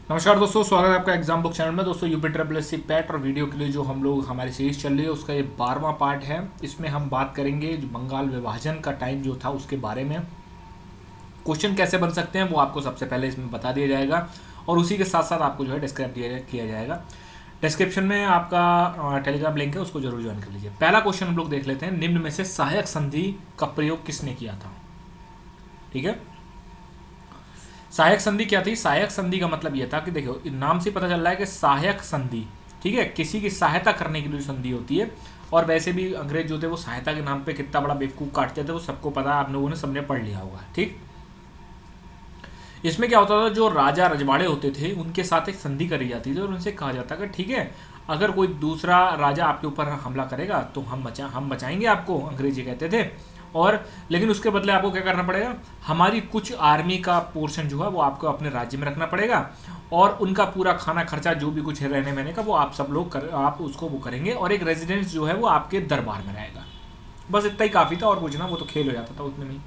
नमस्कार दोस्तों, स्वागत है आपका एग्जाम बुक चैनल में। दोस्तों UP triple S C PET और वीडियो के लिए जो हम लोग हमारी सीरीज चल रही है उसका ये 12वां पार्ट है। इसमें हम बात करेंगे जो बंगाल विभाजन का टाइम जो था उसके बारे में। क्वेश्चन कैसे बन सकते हैं वो आपको सबसे पहले इसमें बता दिया जाएगा और उसी के साथ साथ आपको जो है डिस्क्राइब किया जाएगा। डिस्क्रिप्शन में आपका टेलीग्राम लिंक है, उसको जरूर ज्वाइन कर लीजिए। पहला क्वेश्चन हम लोग देख लेते हैं, निम्न में से सहायक संधि का प्रयोग किसने किया था। ठीक है, सहायक संधि क्या थी। सहायक संधि का मतलब यह था कि देखो नाम से पता चल रहा है कि सहायक संधि, ठीक है, किसी की सहायता करने के लिए संधि होती है। और वैसे भी अंग्रेज जो थे वो सहायता के नाम पे कितना बड़ा बेवकूफ काटते थे वो सबको पता है, आप लोगों ने सबने पढ़ लिया होगा। ठीक, इसमें क्या होता था, जो राजा रजवाड़े होते थे उनके साथ एक संधि करी जाती थी और उनसे कहा जाता कि ठीक है, अगर कोई दूसरा राजा आपके ऊपर हमला करेगा तो हम बचाएंगे आपको, अंग्रेज ये कहते थे। और लेकिन उसके बदले आपको क्या करना पड़ेगा, हमारी कुछ आर्मी का पोर्शन जो है वो आपको अपने राज्य में रखना पड़ेगा और उनका पूरा खाना खर्चा जो भी कुछ है रहने महने का वो आप सब लोग आप उसको वो करेंगे और एक रेजिडेंस जो है वो आपके दरबार में रहेगा। बस इतना ही काफ़ी था और कुछ ना, वो तो खेल हो जाता था उतने में।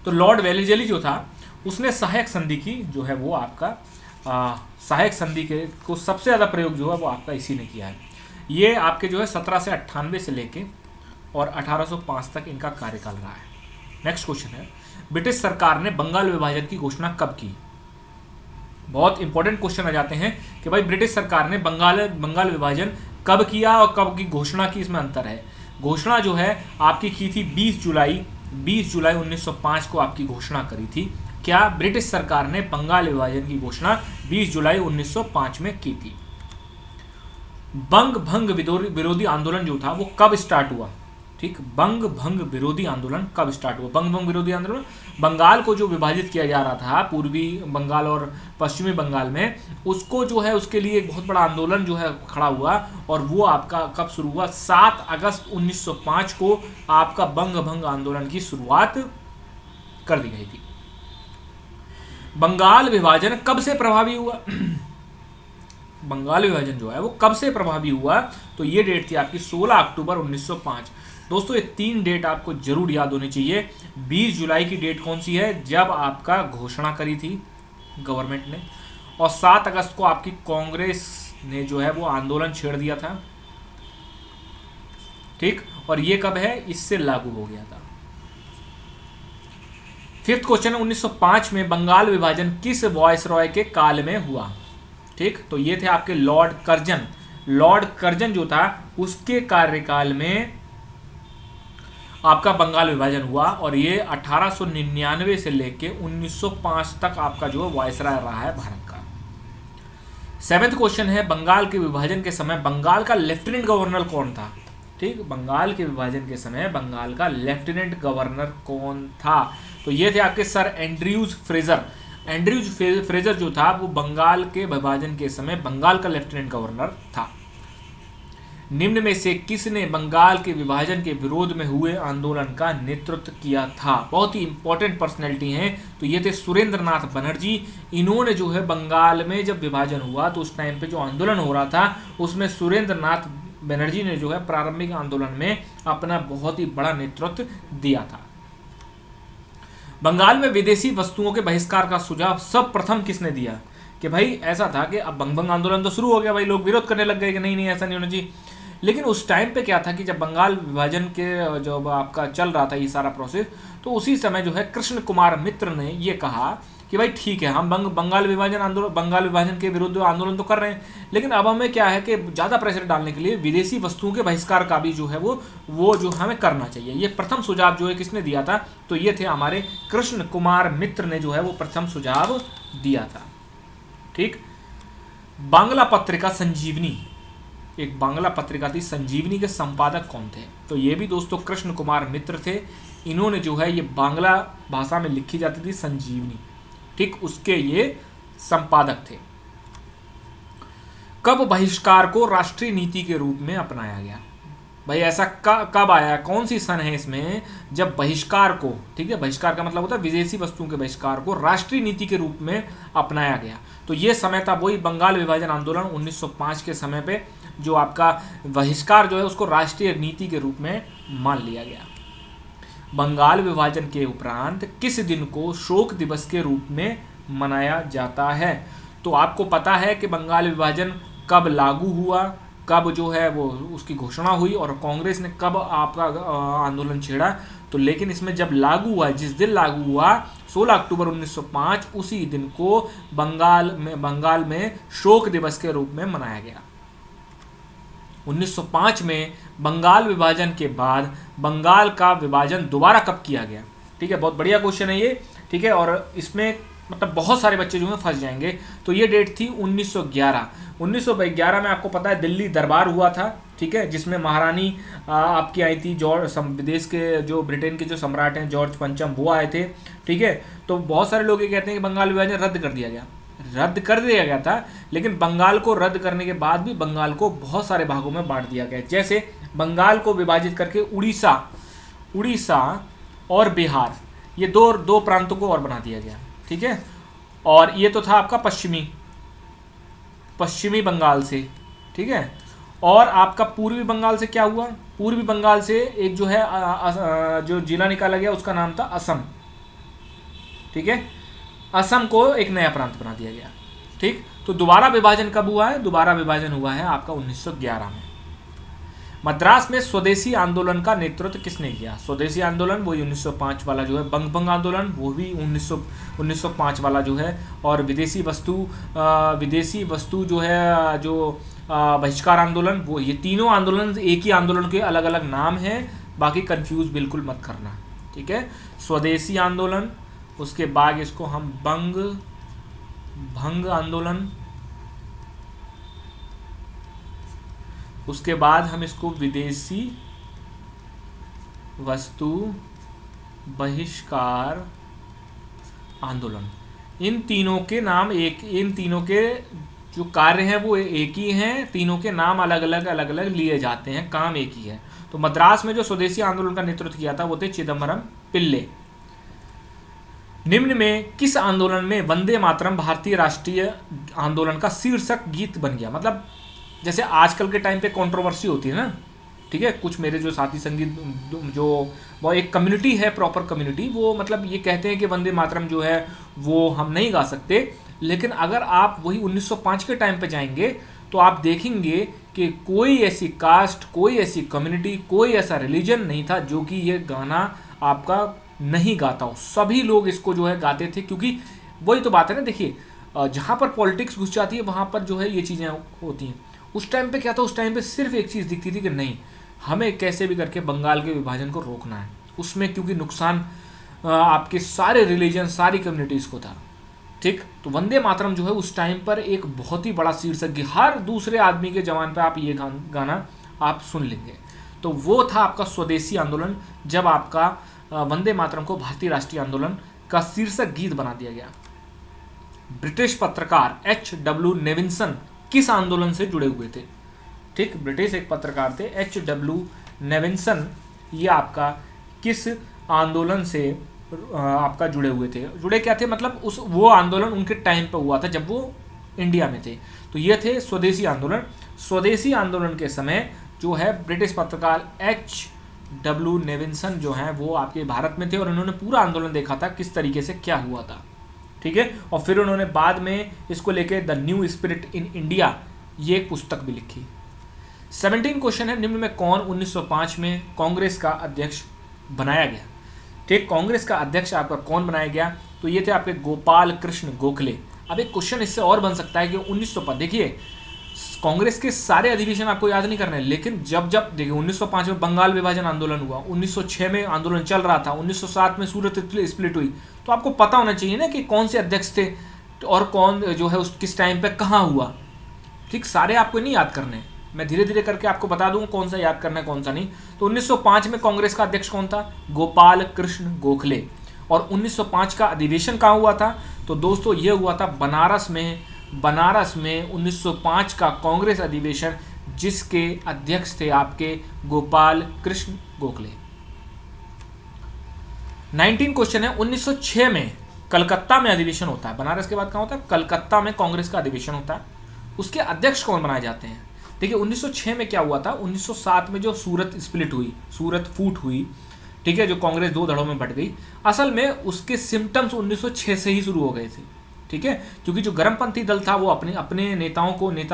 तो लॉर्ड वेलेजली जो था उसने सहायक संधि की जो है वो आपका सहायक संधि के को सबसे ज़्यादा प्रयोग जो है वो आपका इसी ने किया है। ये आपके जो है 1798 से लेके और 1805 तक इनका कार्यकाल रहा है। नेक्स्ट क्वेश्चन है, ब्रिटिश सरकार ने बंगाल विभाजन की घोषणा कब की। बहुत इंपॉर्टेंट क्वेश्चन आ जाते हैं कि भाई ब्रिटिश सरकार ने बंगाल विभाजन कब किया और कब की घोषणा की, इसमें अंतर है। घोषणा जो है आपकी की थी 20 जुलाई 1905 को आपकी घोषणा करी थी। क्या ब्रिटिश सरकार ने बंगाल विभाजन की घोषणा 20 जुलाई 1905 में की थी। बंग भंग विरोधी आंदोलन जो था वो कब स्टार्ट हुआ। ठीक, बंग भंग विरोधी आंदोलन कब स्टार्ट हुआ। बंग भंग विरोधी आंदोलन, बंगाल को जो विभाजित किया जा रहा था पूर्वी बंगाल और पश्चिमी बंगाल में, उसको जो है उसके लिए एक बहुत बड़ा आंदोलन जो है खड़ा हुआ और वो आपका कब शुरू हुआ, 7 अगस्त 1905 को आपका बंग भंग आंदोलन की शुरुआत कर दी गई थी। बंगाल विभाजन कब से प्रभावी हुआ बंगाल विभाजन जो है वो कब से प्रभावी हुआ, तो ये डेट थी आपकी 16 अक्टूबर 1905। दोस्तों ये 3 डेट आपको जरूर याद होनी चाहिए। 20 जुलाई की डेट कौन सी है, जब आपका घोषणा करी थी गवर्नमेंट ने, और 7 अगस्त को आपकी कांग्रेस ने जो है वो आंदोलन छेड़ दिया था। ठीक, और ये कब है, इससे लागू हो गया था। फिफ्थ क्वेश्चन है, 1905 में बंगाल विभाजन किस वॉयसरॉय के काल में हुआ। ठीक, तो ये थे आपके लॉर्ड कर्जन जो था उसके कार्यकाल में आपका बंगाल विभाजन हुआ और ये 1899 से लेके 1905 तक आपका जो वायसराय रहा है भारत का। 7th क्वेश्चन है, बंगाल के विभाजन के समय बंगाल का लेफ्टिनेंट गवर्नर कौन था। ठीक, बंगाल के विभाजन के समय बंगाल का लेफ्टिनेंट गवर्नर कौन था, तो ये थे आपके सर एंड्रयूज फ्रेजर जो था वो बंगाल के विभाजन के समय बंगाल का लेफ्टिनेंट गवर्नर था। निम्न में से किसने बंगाल के विभाजन के विरोध में हुए आंदोलन का नेतृत्व किया था। बहुत ही इंपॉर्टेंट पर्सनैलिटी हैं, तो ये थे सुरेंद्र नाथ बनर्जी। इन्होंने जो है बंगाल में जब विभाजन हुआ तो उस टाइम पे जो आंदोलन हो रहा था उसमें सुरेंद्र नाथ बनर्जी ने जो है प्रारंभिक आंदोलन में अपना बहुत ही बड़ा नेतृत्व दिया था। बंगाल में विदेशी वस्तुओं के बहिष्कार का सुझाव सब प्रथम किसने दिया, कि भाई ऐसा था कि अब बंग आंदोलन तो शुरू हो गया, भाई लोग विरोध करने लग गए कि नहीं ऐसा नहीं होना चाहिए। लेकिन उस टाइम पे क्या था कि जब बंगाल विभाजन के जब आपका चल रहा था ये सारा प्रोसेस, तो उसी समय जो है कृष्ण कुमार मित्र ने ये कहा कि भाई ठीक है, हम बंगाल विभाजन के विरुद्ध आंदोलन तो कर रहे हैं, लेकिन अब हमें क्या है कि ज़्यादा प्रेशर डालने के लिए विदेशी वस्तुओं के बहिष्कार का भी जो है वो जो हमें करना चाहिए। ये प्रथम सुझाव जो है किसने दिया था, तो ये थे हमारे कृष्ण कुमार मित्र ने जो है वो प्रथम सुझाव दिया था। ठीक, बांग्ला पत्रिका संजीवनी, एक बांग्ला पत्रिका थी संजीवनी के संपादक कौन थे, तो ये भी दोस्तों कृष्ण कुमार मित्र थे। इन्होंने जो है ये बांग्ला भाषा में लिखी जाती थी संजीवनी, ठीक, उसके ये संपादक थे। कब बहिष्कार को राष्ट्रीय नीति के रूप में अपनाया गया, भाई ऐसा कब आया, कौन सी सन है इसमें जब बहिष्कार को, ठीक है, बहिष्कार का मतलब होता है विदेशी वस्तुओं के बहिष्कार को राष्ट्रीय नीति के रूप में अपनाया गया। तो ये समय था वही बंगाल विभाजन आंदोलन 1905 के समय पे, जो आपका बहिष्कार जो है उसको राष्ट्रीय नीति के रूप में मान लिया गया। बंगाल विभाजन के उपरांत किस दिन को शोक दिवस के रूप में मनाया जाता है, तो आपको पता है कि बंगाल विभाजन कब लागू हुआ, कब जो है वो उसकी घोषणा हुई और कांग्रेस ने कब आपका आंदोलन छेड़ा। तो लेकिन इसमें जब लागू हुआ, जिस दिन लागू हुआ 16 अक्टूबर 1905, उसी दिन को बंगाल में शोक दिवस के रूप में मनाया गया। 1905 में बंगाल विभाजन के बाद बंगाल का विभाजन दोबारा कब किया गया? ठीक है, बहुत बढ़िया क्वेश्चन है ये। ठीक है, और इसमें मतलब बहुत सारे बच्चे जो हैं फंस जाएंगे। तो ये डेट थी 1911। 1911 में आपको पता है दिल्ली दरबार हुआ था, ठीक है, जिसमें महारानी आपकी आई थी, जॉर्ज विदेश के जो ब्रिटेन के जो सम्राट हैं जॉर्ज पंचम, वो आए थे। ठीक है, तो बहुत सारे लोग ये कहते हैं कि बंगाल विभाजन रद्द कर दिया गया। रद्द कर दिया गया था, लेकिन बंगाल को रद्द करने के बाद भी बंगाल को बहुत सारे भागों में बांट दिया गया। जैसे बंगाल को विभाजित करके उड़ीसा और बिहार, ये दो प्रांतों को और बना दिया गया। ठीक है, और ये तो था आपका पश्चिमी बंगाल से। ठीक है, और आपका पूर्वी बंगाल से क्या हुआ? पूर्वी बंगाल से एक जो है जो जिला निकाला गया, उसका नाम था असम। ठीक है, असम को एक नया प्रांत बना दिया गया। ठीक, तो दोबारा विभाजन कब हुआ है? दोबारा विभाजन हुआ है आपका 1911 में। मद्रास में स्वदेशी आंदोलन का नेतृत्व किसने किया? स्वदेशी आंदोलन वही 1905 वाला जो है, बंग आंदोलन वो भी 1905 वाला जो है, और विदेशी वस्तु जो है, जो बहिष्कार आंदोलन, वो, ये तीनों आंदोलन एक ही आंदोलन के अलग अलग नाम हैं, बाकी कंफ्यूज बिल्कुल मत करना। ठीक है, स्वदेशी आंदोलन, उसके बाद इसको हम भंग आंदोलन, उसके बाद हम इसको विदेशी वस्तु बहिष्कार आंदोलन। इन तीनों के नाम इन तीनों के जो कार्य हैं वो एक ही हैं, तीनों के नाम अलग अलग लिए जाते हैं, काम एक ही है। तो मद्रास में जो स्वदेशी आंदोलन का नेतृत्व किया था वो थे चिदम्बरम पिल्ले। निम्न में किस आंदोलन में वंदे मातरम भारतीय राष्ट्रीय आंदोलन का शीर्षक गीत बन गया? मतलब जैसे आजकल के टाइम पे कंट्रोवर्सी होती है ना, ठीक है, कुछ मेरे जो साथी संगीत जो वो एक कम्युनिटी है, प्रॉपर कम्युनिटी, वो मतलब ये कहते हैं कि वंदे मातरम जो है वो हम नहीं गा सकते। लेकिन अगर आप वही 1905 के टाइम पे जाएंगे तो आप देखेंगे कि कोई ऐसी कास्ट, कोई ऐसी कम्युनिटी, कोई ऐसा रिलीजन नहीं था जो कि ये गाना आपका नहीं गाता हो। सभी लोग इसको जो है गाते थे, क्योंकि वही तो बात है ना। देखिए, जहाँ पर पॉलिटिक्स घुस जाती है वहाँ पर जो है ये चीज़ें होती हैं। उस टाइम पे क्या था? उस टाइम पे सिर्फ एक चीज़ दिखती थी कि नहीं, हमें कैसे भी करके बंगाल के विभाजन को रोकना है। उसमें क्योंकि नुकसान आपके सारे रिलीजन, सारी कम्युनिटीज़ को था। ठीक, तो वंदे मातरम जो है उस टाइम पर एक बहुत ही बड़ा शीर्षक, हर दूसरे आदमी के जवान पे आप ये गाना आप सुन लेंगे। तो वो था आपका स्वदेशी आंदोलन, जब आपका वंदे मातरम को भारतीय राष्ट्रीय आंदोलन का शीर्षक गीत बना दिया गया। ब्रिटिश पत्रकार H.W. नेविंसन किस आंदोलन से जुड़े हुए थे? ठीक, ब्रिटिश एक पत्रकार थे H.W. नेविंसन, ये आपका किस आंदोलन से आपका जुड़े हुए थे? जुड़े क्या थे? मतलब वो आंदोलन उनके टाइम पे हुआ था जब वो इंडिया में थे। तो ये थे स्वदेशी आंदोलन। स्वदेशी आंदोलन के समय जो है ब्रिटिश पत्रकार H.W. नेविंसन जो हैं वो आपके भारत में थे, और उन्होंने पूरा आंदोलन देखा था किस तरीके से क्या हुआ था। ठीक है, और फिर उन्होंने बाद में इसको लेके the new spirit in India ये एक पुस्तक भी लिखी। 17 क्वेश्चन है, निम्न में कौन 1905 में कांग्रेस का अध्यक्ष बनाया गया? ठीक, कांग्रेस का अध्यक्ष आपका कौन बनाया गया? तो ये थे आपके गोपाल कृष्ण गोखले। अब एक क्वेश्चन इससे और बन सकता है कि 1905, देखिए कांग्रेस के सारे अधिवेशन आपको याद नहीं करने, लेकिन जब देखिए 1905 में बंगाल विभाजन आंदोलन हुआ, 1906 में आंदोलन चल रहा था, 1907 में सूरत स्प्लिट हुई, तो आपको पता होना चाहिए ना कि कौन से अध्यक्ष थे और कौन जो है उस किस टाइम पे कहाँ हुआ। ठीक, सारे आपको नहीं याद करने, मैं धीरे धीरे करके आपको बता दूंगा कौन सा याद करना है कौन सा नहीं। तो 1905 में कांग्रेस का अध्यक्ष कौन था? गोपाल कृष्ण गोखले। और 1905 का अधिवेशन कहाँ हुआ था? तो दोस्तों ये हुआ था बनारस में 1905 का कांग्रेस अधिवेशन, जिसके अध्यक्ष थे आपके गोपाल कृष्ण गोखले। 19 क्वेश्चन है, 1906 में कलकत्ता में अधिवेशन होता है। बनारस के बाद कहाँ होता है? कलकत्ता में कांग्रेस का अधिवेशन होता है। उसके अध्यक्ष कौन बनाए जाते हैं? देखिए 1906 में क्या हुआ था, 1907 में जो सूरत स्प्लिट हुई, सूरत फूट हुई, ठीक है, जो कांग्रेस दो धड़ों में बट गई, असल में उसके सिम्टम्स 1906 से ही शुरू हो गए थे। ठीक है, क्योंकि जो गर्मपंथी दल था वो अपने नेता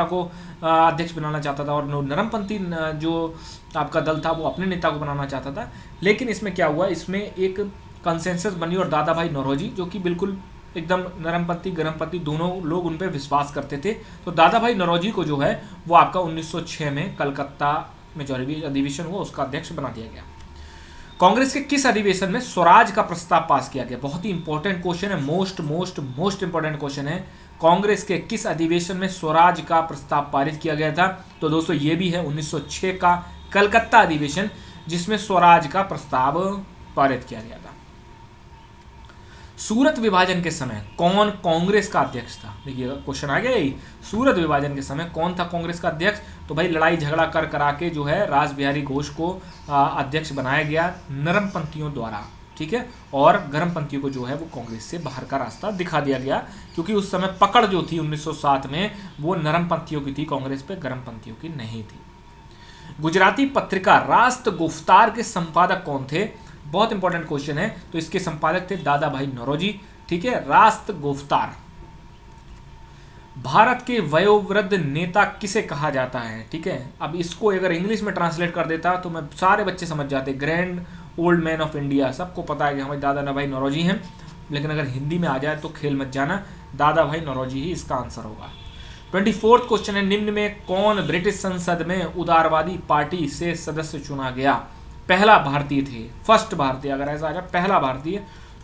को अध्यक्ष बनाना चाहता था, और नरमपंथी जो आपका दल था वो अपने नेता को बनाना चाहता था। लेकिन इसमें क्या हुआ, इसमें एक कंसेंसस बनी और दादा भाई नौरोजी जो कि बिल्कुल एकदम नरमपंथी गर्मपंथी दोनों लोग उन पर विश्वास करते थे, तो दादा भाई नौरोजी को जो है वो आपका 1906 में कलकत्ता में जो अधिवेशन हुआ उसका अध्यक्ष बना दिया गया। कांग्रेस के किस अधिवेशन में स्वराज का प्रस्ताव पास किया गया? बहुत ही इंपॉर्टेंट क्वेश्चन है, मोस्ट इंपॉर्टेंट क्वेश्चन है। कांग्रेस के किस अधिवेशन में स्वराज का प्रस्ताव पारित किया गया था? तो दोस्तों ये भी है 1906 का कलकत्ता अधिवेशन, जिसमें स्वराज का प्रस्ताव पारित किया गया था। सूरत विभाजन के समय कौन कांग्रेस का अध्यक्ष था? देखिए क्वेश्चन आ गया यही, सूरत विभाजन के समय कौन था कांग्रेस का अध्यक्ष? तो भाई लड़ाई झगड़ा करा के जो है रास बिहारी घोष को अध्यक्ष बनाया गया नरमपंथियों द्वारा, ठीक है, और गर्मपंथियों को जो है वो कांग्रेस से बाहर का रास्ता दिखा दिया गया, क्योंकि उस समय पकड़ जो थी 1907 में वो नरमपंथियों की थी कांग्रेस पे, गर्मपंथियों की नहीं थी। गुजराती पत्रिका राष्ट्र गुफ्तार के संपादक कौन थे? बहुत इंपॉर्टेंट क्वेश्चन है। तो इसके संपादक थे दादा भाई नौरोजी, ठीक है। राष्ट्र गुफ्तार। भारत के वयोवृद्ध नेता किसे कहा जाता है? ठीक है, अब इसको अगर इंग्लिश में ट्रांसलेट कर देता तो मैं सारे बच्चे समझ जाते, grand old man of India, सबको पता है कि हमारे दादा भाई नौरोजी हैं, लेकिन अगर हिंदी में आ जाए तो खेल मत जाना, दादा भाई नौरोजी ही इसका आंसर होगा। 24वां क्वेश्चन है, निम्न में कौन ब्रिटिश संसद में उदारवादी पार्टी से सदस्य चुना गया? पहला भारतीय थे, फर्स्ट भारतीय, अगर ऐसा आ जाए पहला भारतीय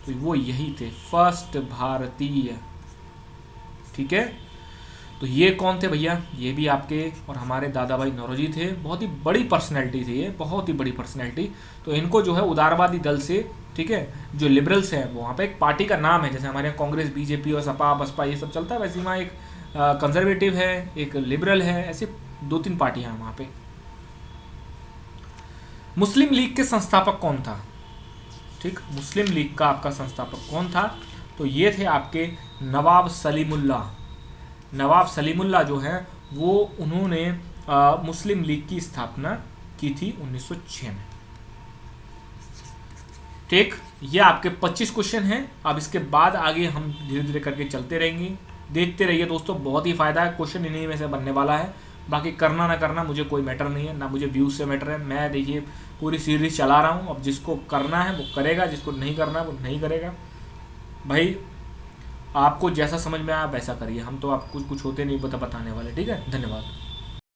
तो वो यही थे, फर्स्ट भारतीय, ठीक है। तो ये कौन थे भैया? ये भी आपके और हमारे दादा भाई नौरोजी थे। बहुत ही बड़ी पर्सनैलिटी थी ये, बहुत ही बड़ी पर्सनैलिटी। तो इनको जो है उदारवादी दल से, ठीक है, जो लिबरल्स हैं वो वहाँ पे एक पार्टी का नाम है, जैसे हमारे यहाँ कांग्रेस बीजेपी और सपा बसपा ये सब चलता है, वैसे वहाँ एक कंजर्वेटिव है, एक लिबरल है, ऐसे 2-3 पार्टियां हैं वहाँ पे। मुस्लिम लीग के संस्थापक कौन था? ठीक, मुस्लिम लीग का आपका संस्थापक कौन था? तो ये थे आपके नवाब सलीमुल्लाह। नवाब सलीमुल्लाह जो है वो उन्होंने मुस्लिम लीग की स्थापना की थी 1906 में। ठीक, ये आपके 25 क्वेश्चन हैं। अब इसके बाद आगे हम धीरे धीरे करके चलते रहेंगे, देखते रहिए दोस्तों, बहुत ही फायदा है, क्वेश्चन इन्हीं में से बनने वाला है। बाकी करना ना करना मुझे कोई मैटर नहीं है, ना मुझे व्यूज से मैटर है। मैं देखिए पूरी सीरीज चला रहा हूँ, अब जिसको करना है वो करेगा, जिसको नहीं करना है वो नहीं करेगा। भाई आपको जैसा समझ में आया वैसा करिए, हम तो आपको कुछ होते नहीं बताने वाले, ठीक है। धन्यवाद।